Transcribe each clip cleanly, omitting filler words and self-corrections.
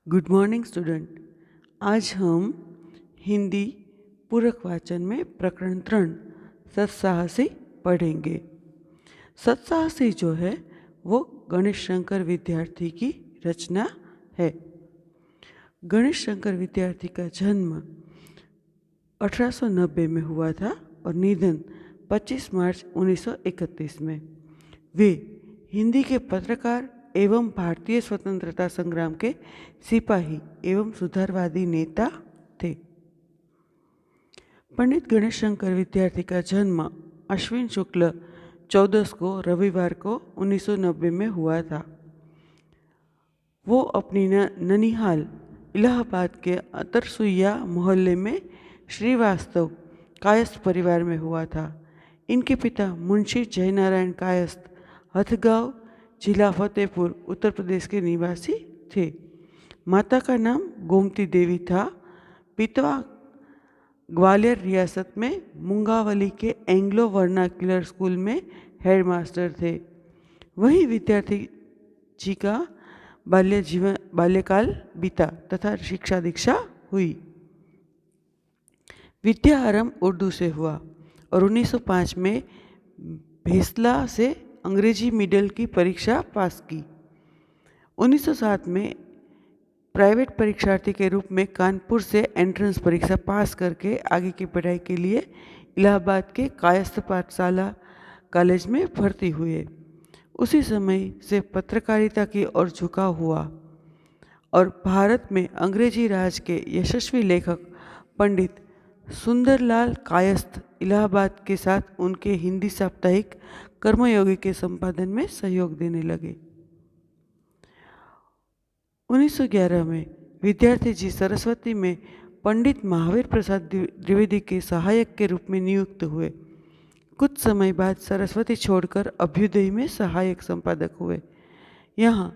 Good morning student. आज हम हिंदी पूरक वाचन में प्रकरण 3 सत्साहसी पढ़ेंगे। सत्साहसी जो है वो गणेश शंकर विद्यार्थी की रचना है। गणेश शंकर विद्यार्थी का जन्म 1890 में हुआ था और निधन 25 मार्च 1931 में। वे हिंदी के पत्रकार एवं भारतीय स्वतंत्रता संग्राम के सिपाही एवं सुधारवादी नेता थे। पंडित गणेश शंकर विद्यार्थी का जन्म अश्विन शुक्ल 14 को रविवार को 1990 में हुआ था। वो अपनी ननिहाल इलाहाबाद के अतरसुईया मोहल्ले में श्रीवास्तव कायस्थ परिवार में हुआ था। इनके पिता मुंशी जयनारायण कायस्थ हथगांव जिला फतेहपुर उत्तर प्रदेश के निवासी थे। माता का नाम गोमती देवी था। पिता ग्वालियर रियासत में मुंगावली के एंग्लो वर्नाक्युलर स्कूल में हेडमास्टर थे। वहीं विद्यार्थी जी का बाल्यकाल बीता तथा शिक्षा दीक्षा हुई। विद्या आरंभ उर्दू से हुआ और 1905 में भेसला से अंग्रेजी मिडिल की परीक्षा पास की। 1907 में प्राइवेट परीक्षार्थी के रूप में कानपुर से एंट्रेंस परीक्षा पास करके आगे की पढ़ाई के लिए इलाहाबाद के कायस्थ पाठशाला कॉलेज में भर्ती हुए। उसी समय से पत्रकारिता की ओर झुकाव हुआ और भारत में अंग्रेजी राज के यशस्वी लेखक पंडित सुंदरलाल कायस्थ इलाहाबाद के साथ उनके हिंदी साप्ताहिक कर्मयोगी के संपादन में सहयोग देने लगे। 1911 में विद्यार्थी जी सरस्वती में पंडित महावीर प्रसाद द्विवेदी के सहायक के रूप में नियुक्त हुए। कुछ समय बाद सरस्वती छोड़कर अभ्युदय में सहायक संपादक हुए। यहाँ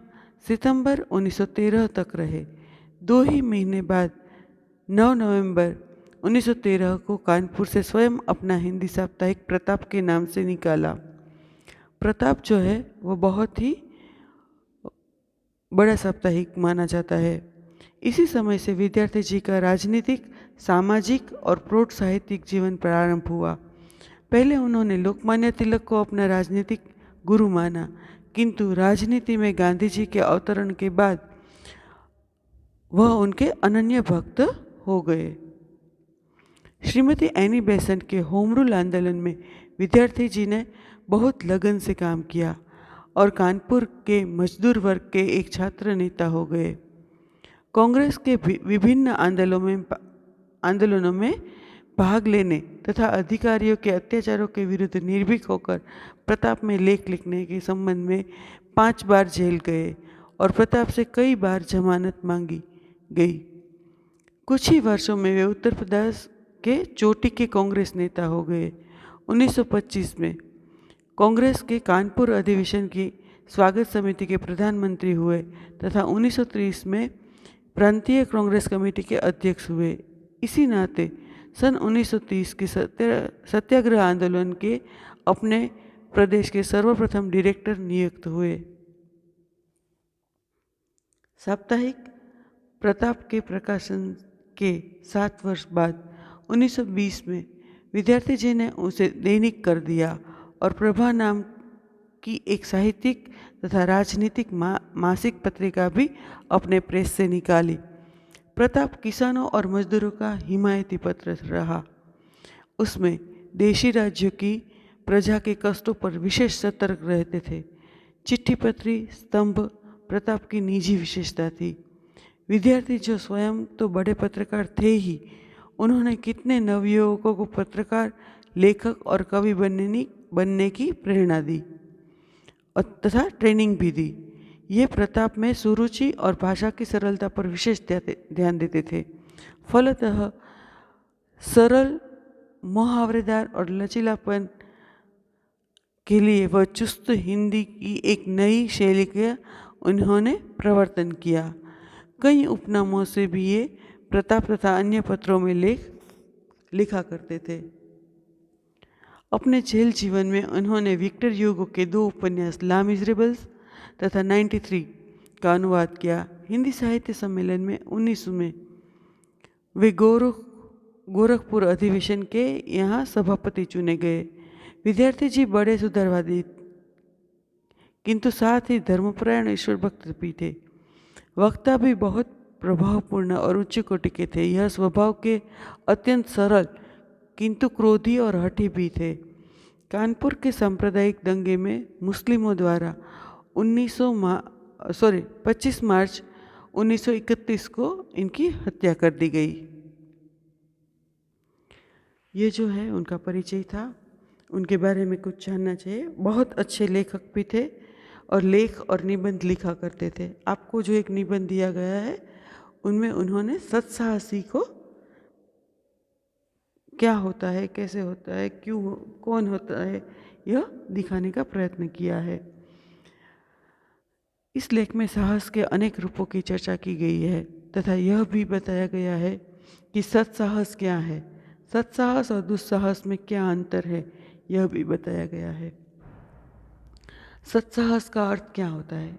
सितंबर 1913 तक रहे। 2 ही महीने बाद 9 नवंबर 1913 को कानपुर से स्वयं अपना हिंदी साप्ताहिक प्रताप के नाम से निकाला। प्रताप जो है वो बहुत ही बड़ा साप्ताहिक माना जाता है। इसी समय से विद्यार्थी जी का राजनीतिक, सामाजिक और प्रौढ़ साहित्यिक जीवन प्रारंभ हुआ। पहले उन्होंने लोकमान्य तिलक को अपना राजनीतिक गुरु माना, किंतु राजनीति में गांधी जी के अवतरण के बाद वह उनके अनन्य भक्त हो गए। श्रीमती एनी बेसेंट के होम रूल आंदोलन में विद्यार्थी जी ने बहुत लगन से काम किया और कानपुर के मजदूर वर्ग के एक छात्र नेता हो गए। कांग्रेस के विभिन्न आंदोलनों में भाग लेने तथा अधिकारियों के अत्याचारों के विरुद्ध निर्भीक होकर प्रताप में लेख लिखने के संबंध में 5 बार जेल गए और प्रताप से कई बार जमानत मांगी गई। कुछ ही वर्षों में वे उत्तर प्रदेश के चोटी के कांग्रेस नेता हो गए। 1925 में कांग्रेस के कानपुर अधिवेशन की स्वागत समिति के प्रधानमंत्री हुए तथा 1930 में प्रांतीय कांग्रेस कमेटी के अध्यक्ष हुए। इसी नाते सन 1930 के सत्याग्रह आंदोलन के अपने प्रदेश के सर्वप्रथम डायरेक्टर नियुक्त हुए। साप्ताहिक प्रताप के प्रकाशन के 7 वर्ष बाद 1920 में विद्यार्थी जी ने उसे दैनिक कर दिया और प्रभा नाम की एक साहित्यिक तथा राजनीतिक मासिक पत्रिका भी अपने प्रेस से निकाली। प्रताप किसानों और मजदूरों का हिमायती पत्र रहा। उसमें देशी राज्यों की प्रजा के कष्टों पर विशेष सतर्क रहते थे। चिट्ठी पत्री स्तंभ प्रताप की निजी विशेषता थी। विद्यार्थी जो स्वयं तो बड़े पत्रकार थे ही, उन्होंने कितने नवयुवकों को पत्रकार, लेखक और कवि बनने की प्रेरणा दी तथा ट्रेनिंग भी दी। ये प्रताप में सुरुचि और भाषा की सरलता पर विशेष ध्यान देते थे। फलतः सरल, मुहावरेदार और लचीलापन के लिए वह चुस्त हिंदी की एक नई शैली का उन्होंने प्रवर्तन किया। कई उपनामों से भी ये प्रताप तथा अन्य पत्रों में लिखा करते थे। अपने जेल जीवन में उन्होंने विक्टर ह्यूगो के 2 उपन्यास ला मिजरेबल्स तथा 93 का अनुवाद किया। हिंदी साहित्य सम्मेलन में 19 में वे गोरखपुर अधिवेशन के यहाँ सभापति चुने गए। विद्यार्थी जी बड़े सुधारवादी किंतु साथ ही धर्मपरायण ईश्वर भक्त भी थे। वक्ता भी बहुत प्रभावपूर्ण और उच्च कोटि के थे। यह स्वभाव के अत्यंत सरल किंतु क्रोधी और हठी भी थे। कानपुर के सांप्रदायिक दंगे में मुस्लिमों द्वारा 25 मार्च 1931 को इनकी हत्या कर दी गई। ये जो है उनका परिचय था, उनके बारे में कुछ जानना चाहिए। बहुत अच्छे लेखक भी थे और लेख और निबंध लिखा करते थे। आपको जो एक निबंध दिया गया है उनमें उन्होंने सत्साहसी को क्या होता है, कैसे होता है, क्यों, कौन होता है, यह दिखाने का प्रयत्न किया है। इस लेख में साहस के अनेक रूपों की चर्चा की गई है तथा यह भी बताया गया है कि सत्साहस क्या है, सत्साहस और दुस्साहस में क्या अंतर है, यह भी बताया गया है। सत्साहस का अर्थ क्या होता है?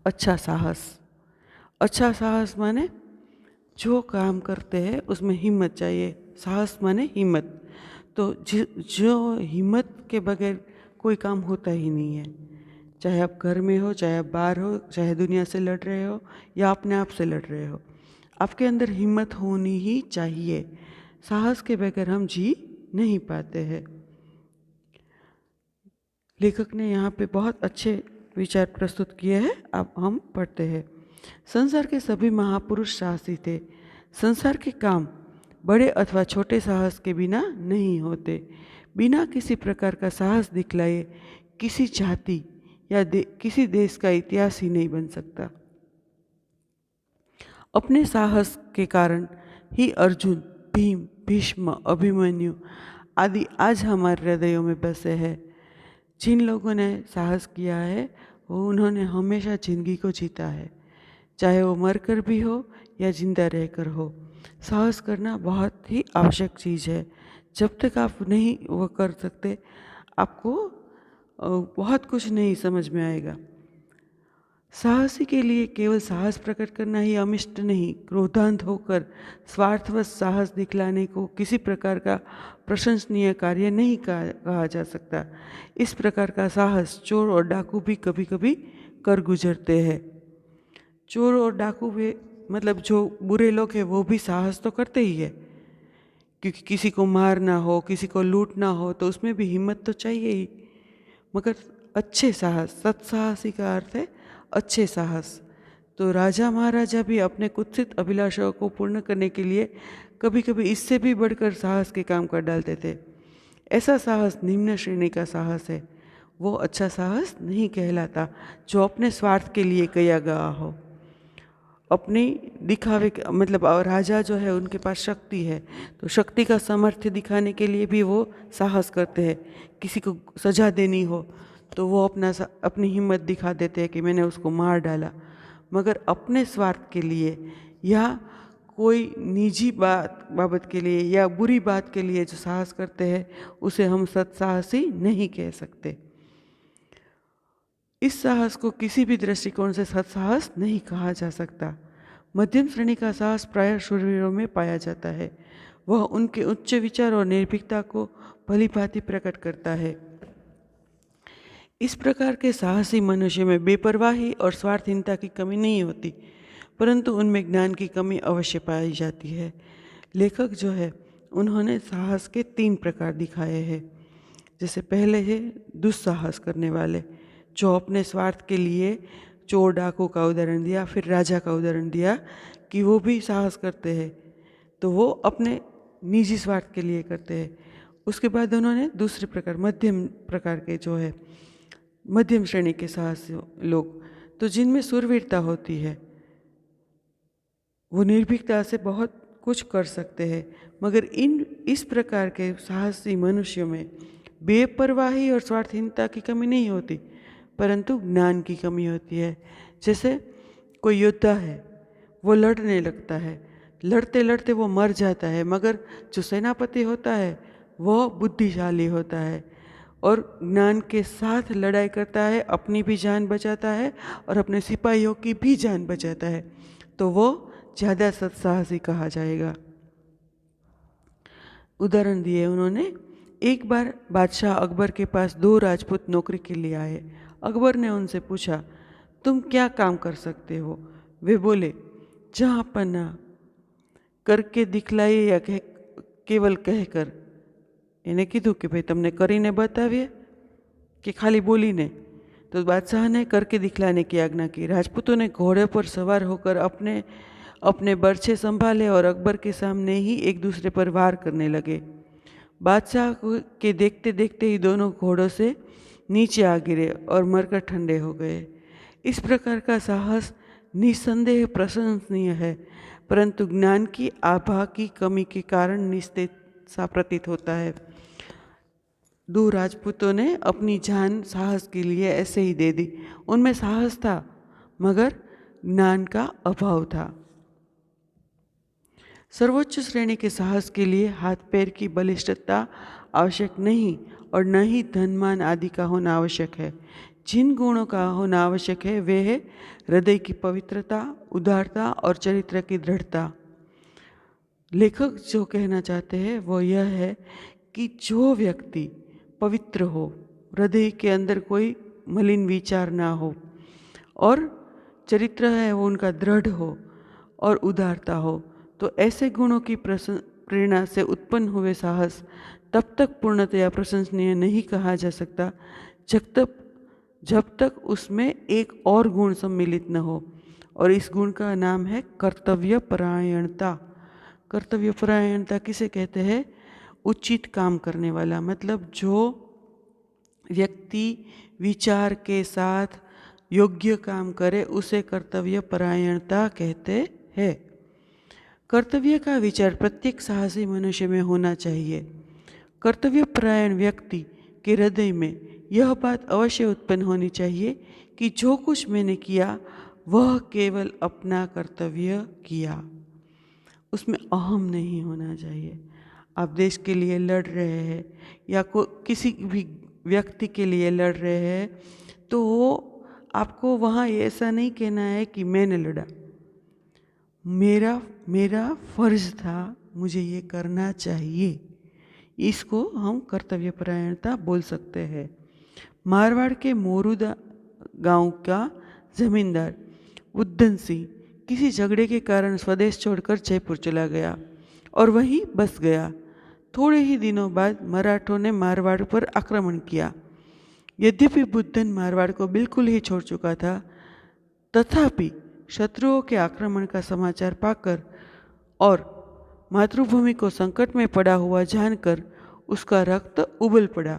अच्छा साहस। अच्छा साहस माने जो काम करते हैं उसमें हिम्मत चाहिए। साहस माने हिम्मत। तो जो हिम्मत के बगैर कोई काम होता ही नहीं है। चाहे आप घर में हो, चाहे आप बाहर हो, चाहे दुनिया से लड़ रहे हो या अपने आप से लड़ रहे हो, आपके अंदर हिम्मत होनी ही चाहिए। साहस के बगैर हम जी नहीं पाते हैं। लेखक ने यहाँ पे बहुत अच्छे विचार प्रस्तुत किए हैं। अब हम पढ़ते हैं। संसार के सभी महापुरुष साहसी थे। संसार के काम बड़े अथवा छोटे साहस के बिना नहीं होते। बिना किसी प्रकार का साहस दिखलाए किसी जाति या किसी देश का इतिहास ही नहीं बन सकता। अपने साहस के कारण ही अर्जुन, भीम, भीष्म, अभिमन्यु आदि आज हमारे हृदयों में बसे हैं। जिन लोगों ने साहस किया है वो उन्होंने हमेशा जिंदगी को जीता है, चाहे वो मरकर भी हो या जिंदा रहकर हो। साहस करना बहुत ही आवश्यक चीज़ है। जब तक आप नहीं वो कर सकते, आपको बहुत कुछ नहीं समझ में आएगा। साहसी के लिए केवल साहस प्रकट करना ही अमिष्ट नहीं, क्रोधांत होकर स्वार्थवश साहस दिखलाने को किसी प्रकार का प्रशंसनीय कार्य नहीं कहा जा सकता। इस प्रकार का साहस चोर और डाकू भी कभी कभी कर गुजरते हैं। चोर और डाकू वे मतलब जो बुरे लोग हैं वो भी साहस तो करते ही है, क्योंकि किसी को मारना हो, किसी को लूटना हो तो उसमें भी हिम्मत तो चाहिए ही। मगर अच्छे साहस, सत्साहसी का अर्थ है अच्छे साहस। तो राजा महाराजा भी अपने कुत्सित अभिलाषाओं को पूर्ण करने के लिए कभी कभी इससे भी बढ़कर साहस के काम कर डालते थे। ऐसा साहस निम्न श्रेणी का साहस है। वो अच्छा साहस नहीं कहलाता जो अपने स्वार्थ के लिए किया गया हो। अपनी दिखावे मतलब राजा जो है उनके पास शक्ति है, तो शक्ति का सामर्थ्य दिखाने के लिए भी वो साहस करते हैं। किसी को सजा देनी हो तो वो अपनी हिम्मत दिखा देते हैं कि मैंने उसको मार डाला। मगर अपने स्वार्थ के लिए या कोई निजी बाबत के लिए या बुरी बात के लिए जो साहस करते हैं उसे हम सत्साहसी नहीं कह सकते। इस साहस को किसी भी दृष्टिकोण से सत्साहस नहीं कहा जा सकता। मध्यम श्रेणी का साहस प्रायः शूरवीरों में पाया जाता है। वह उनके उच्च विचार और निर्भीकता को भलीभांति प्रकट करता है। इस प्रकार के साहसी मनुष्य में बेपरवाही और स्वार्थहीनता की कमी नहीं होती, परंतु उनमें ज्ञान की कमी अवश्य पाई जाती है। लेखक जो है उन्होंने साहस के 3 प्रकार दिखाए हैं। जैसे पहले है दुस्साहस करने वाले, जो अपने स्वार्थ के लिए चोर डाकू का उदाहरण दिया, फिर राजा का उदाहरण दिया कि वो भी साहस करते हैं, तो वो अपने निजी स्वार्थ के लिए करते हैं। उसके बाद उन्होंने दूसरे प्रकार मध्यम प्रकार के जो है मध्यम श्रेणी के साहसी लोग, तो जिनमें शूरवीरता होती है, वो निर्भीकता से बहुत कुछ कर सकते हैं। मगर इस प्रकार के साहसी मनुष्यों में बेपरवाही और स्वार्थहीनता की कमी नहीं होती, परंतु ज्ञान की कमी होती है। जैसे कोई योद्धा है, वो लड़ने लगता है, लड़ते लड़ते वो मर जाता है, मगर जो सेनापति होता है वो बुद्धिशाली होता है और ज्ञान के साथ लड़ाई करता है, अपनी भी जान बचाता है और अपने सिपाहियों की भी जान बचाता है। तो वो ज़्यादा सत्साहसी कहा जाएगा। उदाहरण दिए उन्होंने, एक बार बादशाह अकबर के पास 2 राजपूत नौकरी के लिए आए। अकबर ने उनसे पूछा, तुम क्या काम कर सकते हो? वे बोले, जहाँपना करके दिखलाइए या केवल कहकर। એને કીધું કે ભાઈ તમને કરીને બતાવીએ કે ખાલી બોલીને? तो बादशाह ने करके दिखलाने की आज्ञा की। राजपूतों ने घोड़े पर सवार होकर अपने अपने बर्छे संभाले और अकबर के सामने ही एक दूसरे पर वार करने लगे। बादशाह के देखते देखते ही दोनों घोड़ों से नीचे आ गिरे और मरकर ठंडे हो गए। इस प्रकार का साहस निस्संदेह प्रशंसनीय है, परंतु ज्ञान की आभा की कमी के कारण निस्तेज सा प्रतीत होता है। 2 राजपूतों ने अपनी जान साहस के लिए ऐसे ही दे दी। उनमें साहस था मगर ज्ञान का अभाव था। सर्वोच्च श्रेणी के साहस के लिए हाथ पैर की बलिष्ठता आवश्यक नहीं और न ही धनमान आदि का होना आवश्यक है। जिन गुणों का होना आवश्यक है वे है हृदय की पवित्रता, उदारता और चरित्र की दृढ़ता। लेखक जो कहना चाहते हैं वो यह है कि जो व्यक्ति पवित्र हो, हृदय के अंदर कोई मलिन विचार ना हो और चरित्र है वो उनका दृढ़ हो और उदारता हो, तो ऐसे गुणों की प्रेरणा से उत्पन्न हुए साहस तब तक पूर्णतया प्रशंसनीय नहीं कहा जा सकता जब तक उसमें एक और गुण सम्मिलित न हो, और इस गुण का नाम है कर्तव्य परायणता। कर्तव्य परायणता किसे कहते हैं? उचित काम करने वाला, मतलब जो व्यक्ति विचार के साथ योग्य काम करे उसे कर्तव्य परायणता कहते हैं। कर्तव्य का विचार प्रत्येक साहसी मनुष्य में होना चाहिए। कर्तव्य परायण व्यक्ति के हृदय में यह बात अवश्य उत्पन्न होनी चाहिए कि जो कुछ मैंने किया वह केवल अपना कर्तव्य किया। उसमें अहम नहीं होना चाहिए। आप देश के लिए लड़ रहे हैं या किसी भी व्यक्ति के लिए लड़ रहे हैं तो वो आपको वहाँ ऐसा नहीं कहना है कि मैंने लड़ा, मेरा फर्ज था, मुझे ये करना चाहिए। इसको हम कर्तव्य परायणता बोल सकते हैं। मारवाड़ के मोरूदा गांव का जमींदार बुद्धन सिंह किसी झगड़े के कारण स्वदेश छोड़कर जयपुर चला गया और वहीं बस गया। थोड़े ही दिनों बाद मराठों ने मारवाड़ पर आक्रमण किया। यद्यपि बुद्धन मारवाड़ को बिल्कुल ही छोड़ चुका था, तथापि शत्रुओं के आक्रमण का समाचार पाकर और मातृभूमि को संकट में पड़ा हुआ जानकर उसका रक्त उबल पड़ा।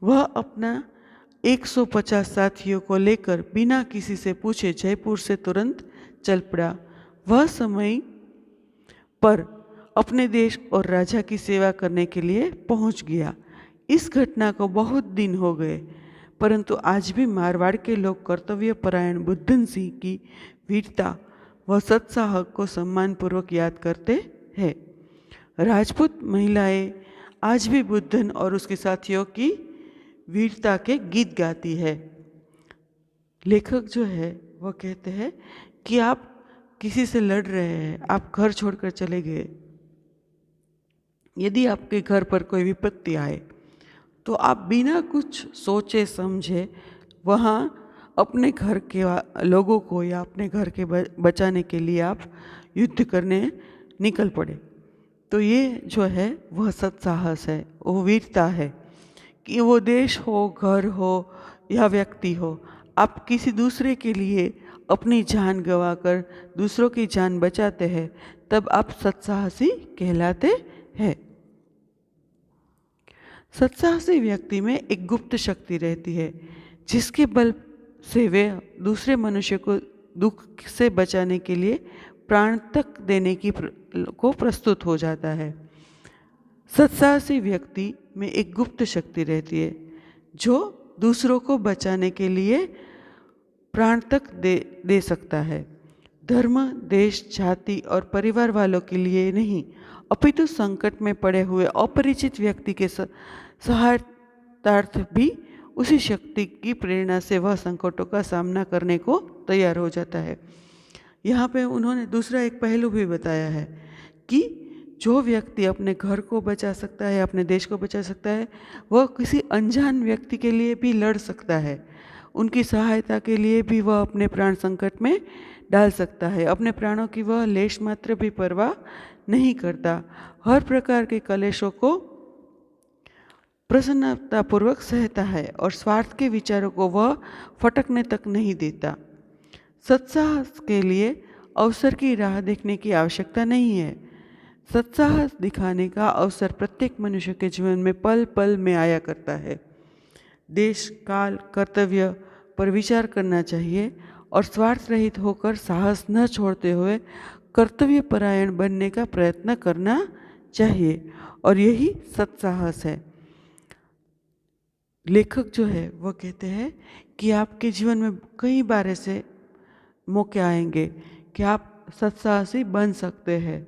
वह अपना 150 साथियों को लेकर बिना किसी से पूछे जयपुर से तुरंत चल पड़ा। वह समय पर अपने देश और राजा की सेवा करने के लिए पहुंच गया। इस घटना को बहुत दिन हो गए, परंतु आज भी मारवाड़ के लोग कर्तव्य परायण बुद्धन सिंह की वीरता व सत्साहस को सम्मानपूर्वक याद करते हैं। राजपूत महिलाएं आज भी बुद्धन और उसके साथियों की वीरता के गीत गाती है। लेखक जो है वह कहते हैं कि आप किसी से लड़ रहे हैं, आप घर छोड़कर चले गए, यदि आपके घर पर कोई विपत्ति आए तो आप बिना कुछ सोचे समझे वहाँ अपने घर के लोगों को या अपने घर के बचाने के लिए आप युद्ध करने निकल पड़े। तो ये जो है वह सत्साहस है, वो वीरता है कि वो देश हो, घर हो या व्यक्ति हो, आप किसी दूसरे के लिए अपनी जान गंवाकर दूसरों की जान बचाते हैं, तब आप सत्साहसी कहलाते हैं। सत्साहसी व्यक्ति में एक गुप्त शक्ति रहती है जिसके बल से वे दूसरे मनुष्य को दुख से बचाने के लिए प्राण तक देने को प्रस्तुत हो जाता है। सत्साहसी व्यक्ति में एक गुप्त शक्ति रहती है जो दूसरों को बचाने के लिए प्राण तक दे सकता है। धर्म, देश, जाति और परिवार वालों के लिए नहीं, अपितु संकट में पड़े हुए अपरिचित व्यक्ति के सहायतार्थ भी उसी शक्ति की प्रेरणा से वह संकटों का सामना करने को तैयार हो जाता है। यहाँ पे उन्होंने दूसरा एक पहलू भी बताया है कि जो व्यक्ति अपने घर को बचा सकता है, अपने देश को बचा सकता है, वह किसी अनजान व्यक्ति के लिए भी लड़ सकता है। उनकी सहायता के लिए भी वह अपने प्राण संकट में डाल सकता है। अपने प्राणों की वह लेश मात्र भी परवाह नहीं करता। हर प्रकार के कलेशों को प्रसन्नतापूर्वक सहता है और स्वार्थ के विचारों को वह फटकने तक नहीं देता। सत्साहस के लिए अवसर की राह देखने की आवश्यकता नहीं है। सत्साहस दिखाने का अवसर प्रत्येक मनुष्य के जीवन में पल पल में आया करता है। देश, काल, कर्तव्य पर विचार करना चाहिए और स्वार्थ रहित होकर साहस न छोड़ते हुए कर्तव्य परायण बनने का प्रयत्न करना चाहिए और यही सत्साहस है। लेखक जो है वह कहते हैं कि आपके जीवन में कई बार ऐसे मौके आएंगे कि आप सत्साहसी बन सकते हैं।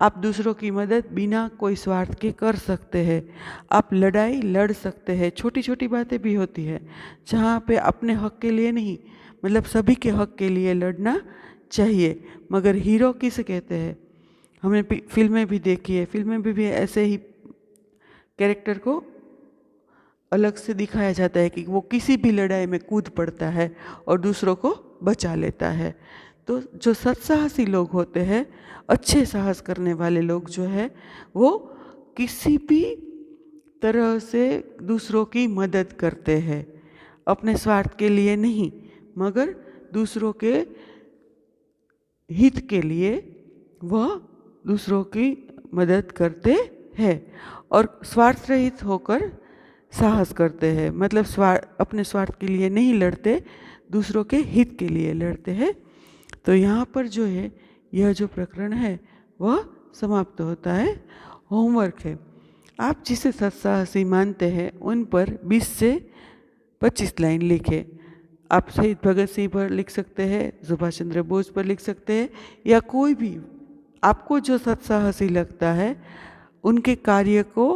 आप दूसरों की मदद बिना कोई स्वार्थ के कर सकते हैं। आप लड़ाई लड़ सकते हैं। छोटी छोटी बातें भी होती है जहाँ पे अपने हक के लिए नहीं, मतलब सभी के हक के लिए लड़ना चाहिए। मगर हीरो किसे कहते हैं? हमने फिल्में भी देखी है, फिल्में में भी ऐसे ही कैरेक्टर को अलग से दिखाया जाता है कि वो किसी भी लड़ाई में कूद पड़ता है और दूसरों को बचा लेता है। तो जो सत्साहसी लोग होते हैं, अच्छे साहस करने वाले लोग जो है, वो किसी भी तरह से दूसरों की मदद करते हैं। अपने स्वार्थ के लिए नहीं, मगर दूसरों के हित के लिए वह दूसरों की मदद करते हैं और स्वार्थ रहित होकर साहस करते हैं। मतलब अपने स्वार्थ के लिए नहीं लड़ते, दूसरों के हित के लिए लड़ते हैं। तो यहाँ पर जो है, यह जो प्रकरण है वह समाप्त होता है। होमवर्क है, आप जिसे सत्साहसी मानते हैं उन पर 20 से 25 लाइन लिखें। आप शहीद भगत सिंह पर लिख सकते हैं, सुभाष चंद्र बोस पर लिख सकते हैं, या कोई भी आपको जो सत्साहसी लगता है उनके कार्य को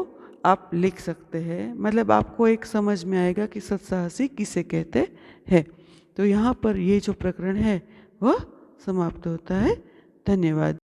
आप लिख सकते हैं। मतलब आपको एक समझ में आएगा कि सत्साहसी किसे कहते हैं। तो यहाँ पर ये जो प्रकरण है वह समाप्त होता है। धन्यवाद।